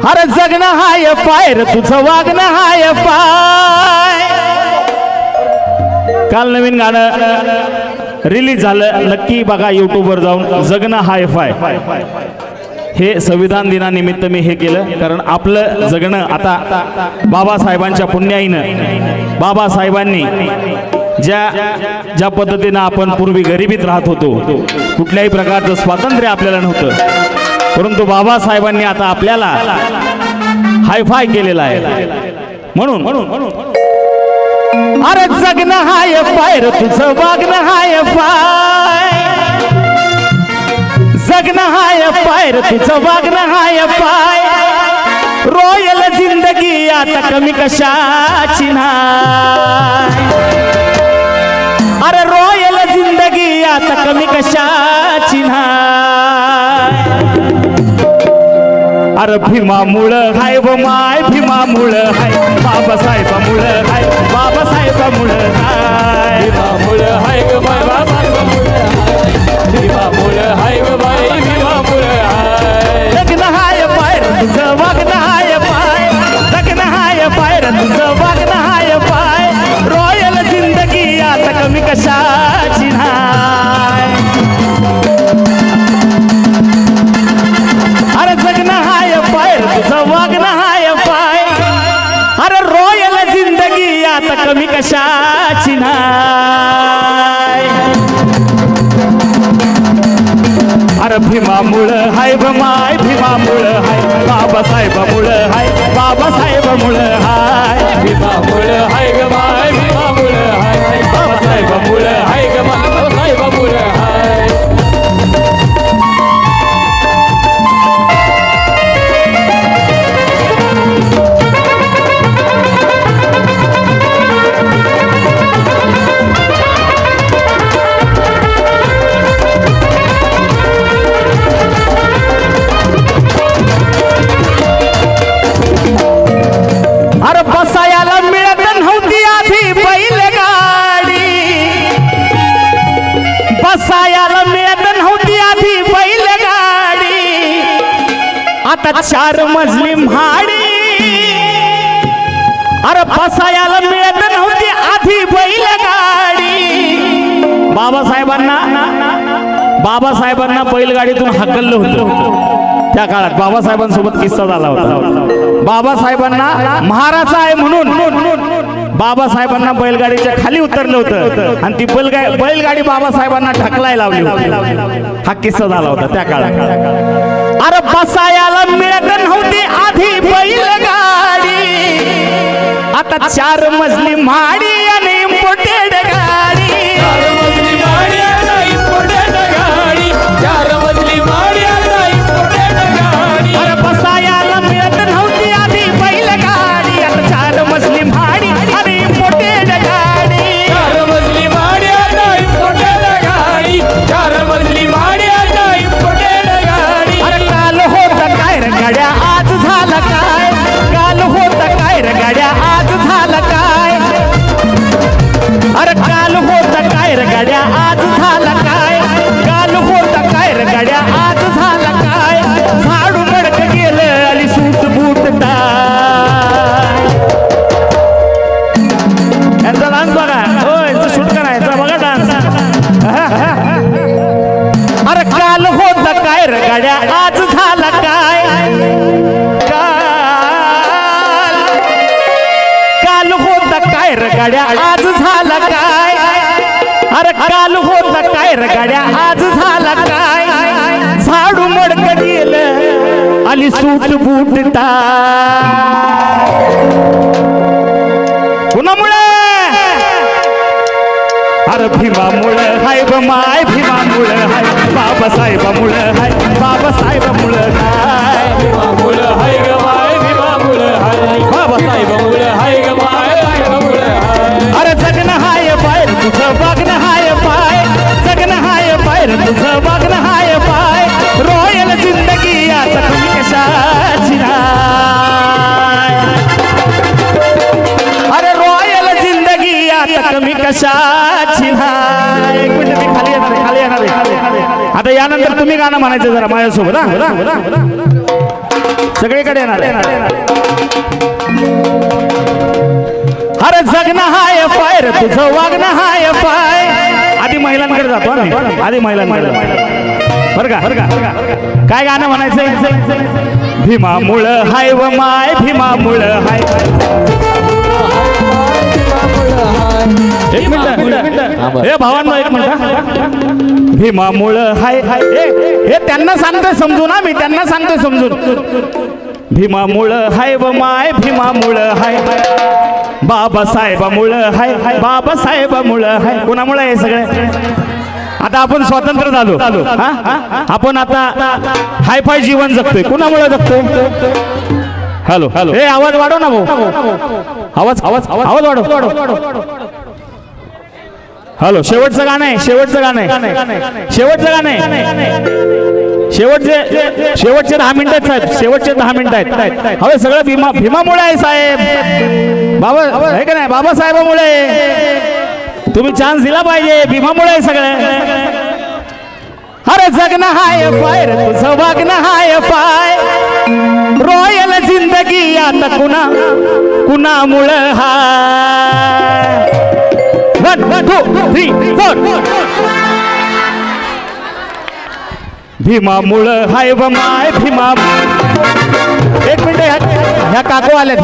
अरे जगणं हाय पायर तुझं वागणं हाय पाय. काल नवीन गाणं रिलीज झालं, नक्की बघा यूट्यूबवर जाऊन. जगणं हाय फाय. हे संविधान दिनानिमित्त मी हे केलं, कारण आपलं जगणं आता बाबासाहेबांच्या पुण्याईनं, बाबासाहेबांनी ज्या पद्धतीनं आपण पूर्वी गरिबीत राहत होतो, कुठल्याही प्रकारचं स्वातंत्र्य आपल्याला नव्हतं, परंतु बाबासाहेबांनी आता आपल्याला हायफाय केलेला आहे. म्हणून अरे जगणं हाय पायर तुझं वागणं हाय पाय. जगणं हाय पायर तुझं वागणं हाय पाय. रॉयल जिंदगी आता कमी कशाची नाही. अरे रॉयल जिंदगी आता कमी कशाची नाही. अरे भीमामुळं हाय व माय, भीमामुळं हाय, बाबासाहेबामुळं हाय, बाबासाहेबामुळं हाय. भीमामुळं हाय ग माय, बाबासाहेबामुळं हाय. भीमामुळं हाय ग माय, भीमामुळं हाय. जगणं हाय पायर तुझं वागणं हाय पाय. जगणं हाय पायर तुझं वागणं हाय पाय. रॉयल जिंदगी आता कमी कशाची नाही. अरे जगणं हाय पायर तुझं वागणं हाय पाय. अरे रॉयल जिंदगी आता कमी कशाची नाही. अरे भीमामुळं हाय व माय, भीमामुळं हाय, बाबासाहेबामुळं हाय, बाबासाहेबामुळं हाय. भीमामुळं हाय ग माय, भीमामुळं हाय. बाबासाहेबामुळं हाय ग माय, बाबासाहेबामुळं हाय. अरे बसायाला मिळत नव्हती आधी बैलगाडी. बसायाला मिळत नव्हती आधी बैलगाडी. आता 4 मजली म्हाडी. अरे बसायाला मिळत नव्हती आधी बैलगाडी. बाबासाहेबांना बैलगाडीतून हाकललं होतं. त्या काळात बाबासाहेबांसोबत किस्सा झाला होता. बाबासाहेबांना महाराज आहे म्हणून बाबासाहेबांना बैलगाडीच्या खाली उतरलं होतं आणि ती बैलगाडी बाबासाहेबांना ढकलायला लावली होती. हा किस्सा झाला होता त्या काळात. अरे बसायाला मिळत नव्हती आधी बैलगाडी. आता 4 मजली म्हाडी आणि इम्पोर्टेड गाडी. 4 मजली माडी आता इम्पोर्टेड गाडी. 4 मजली माडी आता इम्पोर्टेड गाडी. अरे बसायाला मिळत नव्हती आधी बैलगाडी. आता 4 मजली म्हाडी आणि इम्पोर्टेड गाडी. 4 मजली माडी आता इम्पोर्टेड गाडी. 4 मजली माडी आता इम्पोर्टेड गाडी. अरे काल होत काय रे गाड्या आज झालं काय. काल होत काय रे गाड्या आज झालं काय. अरे काल होत काय रे गाड्या आज झालं काय. काल होत काय रे गाड्या आज झालं काय. झाडू मडक गेलं आली सूट बूट टाय. यांचा डान्स बघा, हो यांचं शूट करायचं बघा डान्स. अरे काल होत काय रे गाड्या आज झालं काय. काल होत काय रे गाड्या आज झालं काय. अरे काल होत काय रे गाड्या आज झालं काय. झाडू मडक गेलं आली सूट बूट टाय. कुणामुळे. अरे भीमामुळं हाय व माय, भीमामुळं हाय, बाबासाहेबामुळं हाय, बाबासाहेबामुळं हाय. भीमामुळं हाय ग माय, भीमामुळं हाय. बाबासाहेबामुळं हाय ग माय, बाबासाहेबामुळं हाय. अरे जगणं हाय पायर तुझं वागणं हाय पाय. जगणं हाय पायर तुझं वागणं हाय पाय. रॉयल जिंदगी आता कमी कशाची नाही. अरे रॉयल जिंदगी आता कमी कशाची नाही. एक मिनिट ती खाली येणार आहे. आता यानंतर तुम्ही गाणं म्हणायचं जरा माझ्यासोबत. सगळीकडे येणार अरे जगणं हाय पाय रे तुझं वागणं हाय पाय आधी महिलांकडे जातो आम्ही आधी महिलांकडे बरं का काय गाणं म्हणायचंय भीमामुळं हाय व माय भीमामुळं हाय एक मिनिट हे भावांनो एक मिनिट भीमामुळं हाय हाय हे त्यांना सांगतोय समजून मी त्यांना सांगतोय समजून भीमामुळं हाय व माय भीमामुळं हाय बाबासाहेबामुळं हाय हाय बाबासाहेबामुळं हाय कोणामुळं हे सगळे आता आपण स्वतंत्र झालो आपण आता हायफाय जीवन जगतोय कुणामुळे जगतोय हॅलो हॅलो हे आवाज वाढव ना भाऊ आवाज आवाज आवाज वाढव हॅलो शेवटचं गाणं आहे शेवटचं गाणं आहे शेवटचं गाणं आहे शेवटचे 10 मिनिटं आहेत साहेब शेवटचे 10 मिनिटं आहेत हवे सगळं भीमामुळे आहे साहेब बाबा आहे का नाही बाबासाहेबामुळे तुम्ही चान्स दिला पाहिजे भीमामुळे आहे सगळं अरे जगणं हाय पाय रे तुझं वागणं हाय पाय रॉयल जिंदगी आता कुणामुळं हाय 1 2 3 4 भीमामुळं हाय व माय भीमा एक मिनिट ह्या काकू आल्यात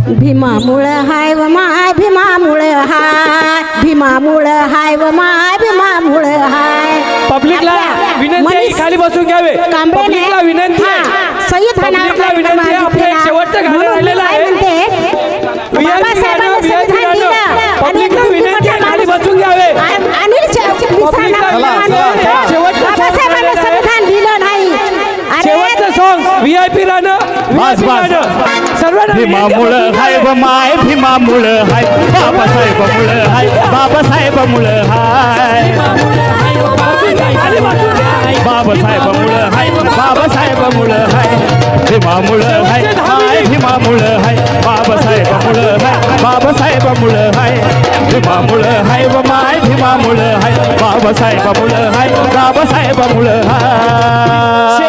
भीमामुळं हाय व माय भीमामुळं हाय भीमामुळं हाय व माय भीमामुळं हाय पब्लिकला विनंती आहे खाली बसून घ्यावे पब्लिकला विनंती आहे सय्यद पब्लिकला विनंती आहे आपलं एक शेवटचं गाणं राहिलेलं आहे पब्लिकला विनंती आहे खाली बसून घ्यावे बाबासाहेबांना संविधान दिलं नाही शेवटचं सॉंग व्हीआयपी राहणं सर्वांना भीमामुळं हाय व माय भीमामुळं हाय बाबासाहेबामुळं हाय बाबासाहेबामुळं हाय बाबासाहेबामुळं हाय बाबासाहेबामुळं हाय भीमामुळं हाय हाय भीमामुळं हाय बाबासाहेबामुळं हाय बाबासाहेबामुळं हाय भीमामुळं हाय व माय भीमामुळं हाय बाबासाहेबामुळं हाय बाबासाहेबामुळं हाय